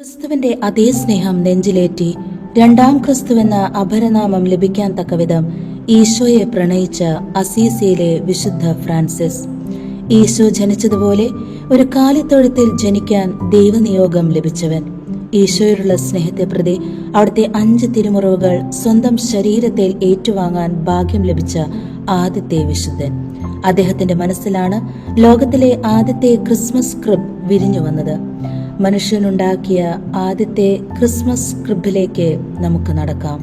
ക്രിസ്തുവിന്റെ അതേ സ്നേഹം നെഞ്ചിലേറ്റി രണ്ടാം ക്രിസ്തുവെന്ന അപരനാമം ലഭിക്കാൻ തക്കവിധം ഈശോയെ പ്രണയിച്ച അസീസിയിലെ വിശുദ്ധ ഫ്രാൻസിസ്. ഈശോ ജനിച്ചതുപോലെ ഒരു കാലിത്തൊഴുത്തിൽ ജനിക്കാൻ ദൈവനിയോഗം ലഭിച്ചവൻ. ഈശോയോടുള്ള സ്നേഹത്തെ പ്രതി അവിടുത്തെ 5 തിരുമുറിവുകൾ സ്വന്തം ശരീരത്തിൽ ഏറ്റുവാങ്ങാൻ ഭാഗ്യം ലഭിച്ച ആദ്യത്തെ വിശുദ്ധൻ. അദ്ദേഹത്തിന്റെ മനസ്സിലാണ് ലോകത്തിലെ ആദ്യത്തെ ക്രിസ്മസ് ക്രിബ് വിരിഞ്ഞു വന്നത്. മനുഷ്യനുണ്ടാക്കിയ ആദ്യത്തെ ക്രിസ്മസ് ക്രിബിലേക്ക് നമുക്ക് നടക്കാം.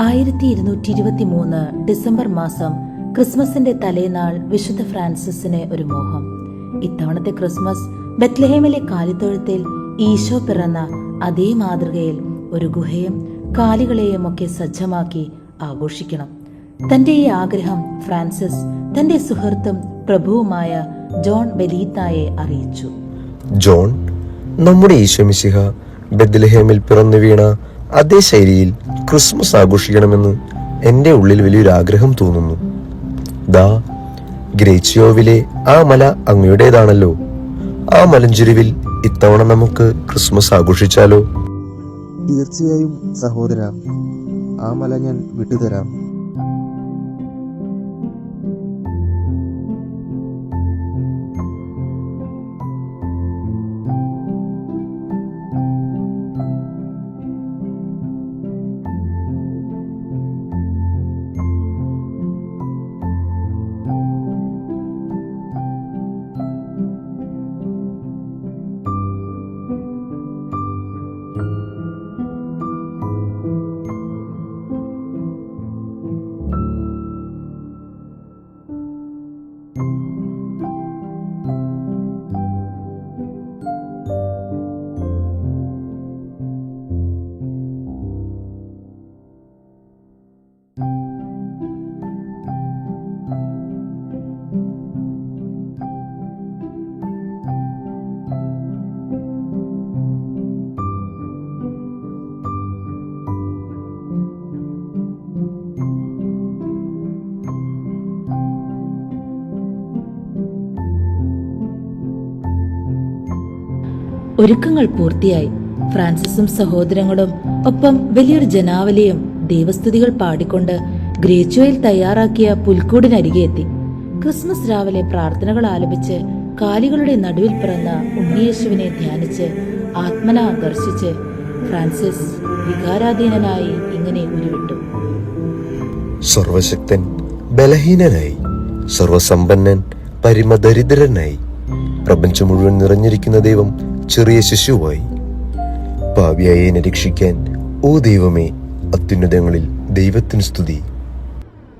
1223 ഡിസംബർ മാസം ക്രിസ്മസിന്റെ തലേനാൾ വിശുദ്ധ ഫ്രാൻസിസിന് ഒരു മോഹം. ഇത്തവണത്തെ ക്രിസ്മസ് ബെത്ലഹേമിലെ കാലിത്തൊഴുത്തിൽ ഈശോ പിറന്ന അതേ മാതൃകയിൽ ഒരു ഗുഹയും കാലികളെയും ഒക്കെ സജ്ജമാക്കി ആഘോഷിക്കണം. തന്റെ ഈ ആഗ്രഹം ഫ്രാൻസിസ് തന്റെ സുഹൃത്തും പ്രഭുവുമായ ജോൺ ബെലീത്തായെ അറിയിച്ചു. ജോൺ, നമ്മുടെ ഈശോമിശിഹ ബെത്ലഹേമിൽ പിറന്നു വീണ അതേ ശൈലിയിൽ ക്രിസ്മസ് ആഘോഷിക്കണമെന്ന് എന്റെ ഉള്ളിൽ വലിയൊരു ആഗ്രഹം തോന്നുന്നു. ദാ ഗ്രേച്ചിയോവിലെ ആ മല അങ്ങയുടേതാണല്ലോ. ആ മലഞ്ചെരുവിൽ ഇത്തവണ നമുക്ക് ക്രിസ്മസ് ആഘോഷിച്ചാലോ? തീർച്ചയായും സഹോദര, ആ മല ഞാൻ വിട്ടുതരാം. ഒരുക്കങ്ങൾ പൂർത്തിയായി. ഫ്രാൻസിസും സഹോദരങ്ങളും ഒപ്പം വലിയൊരു ജനാവലിയും ദൈവസ്തുതികൾ പാടിക്കൊണ്ട് ഗ്രേച്ചിയോയിൽ തയ്യാറാക്കിയ പുൽക്കൂടിനരികെ എത്തി. ക്രിസ്മസ് രാവിലെ പ്രാർത്ഥനകൾ ആലപിച്ച് കാലികളുടെ നടുവിൽ പിറന്ന ഉണ്ണിയേശുവിനെ ധ്യാനിച്ച് ആത്മനാ ദർശിച്ച് ഫ്രാൻസിസ് വികാരാധീനനായി ഇങ്ങനെ ഉരുവിട്ടു. സർവശക്തൻ ബലഹീനനായി, സർവസമ്പന്നൻ പരിമദരിദ്രനായി, പ്രപഞ്ചം മുഴുവൻ നിറഞ്ഞിരിക്കുന്ന ദൈവം ചെറിയ ശിശുവായി. പാപിയായി എന്നെ രക്ഷിക്കാൻ ഓ ദൈവമേ, അത്യുന്നതങ്ങളിൽ ദൈവത്തിന് സ്തുതി.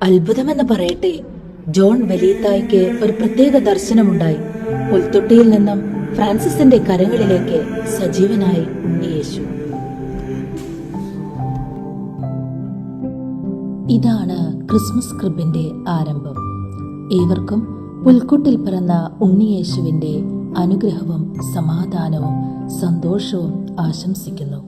അത്ഭുതമെന്ന് പറയട്ടെ, ജോൺ ബെലീത്തായ്ക്ക് ഒരു പ്രത്യേക ദർശനമുണ്ടായി. പുൽത്തൊട്ടിയിൽ നിന്നും ഫ്രാൻസിസിന്റെ കരങ്ങളിലേക്ക് സജീവനായി ഉണ്ണിയേശു. ഇതാണ് ക്രിസ്മസ് ക്രിബിന്റെ ആരംഭം. ഏവർക്കും പുൽക്കൂട്ടിൽ പിറന്ന ഉണ്ണിയേശുവിന്റെ അനുഗ്രഹവും സമാധാനവും സന്തോഷവും ആശംസിക്കുന്നു.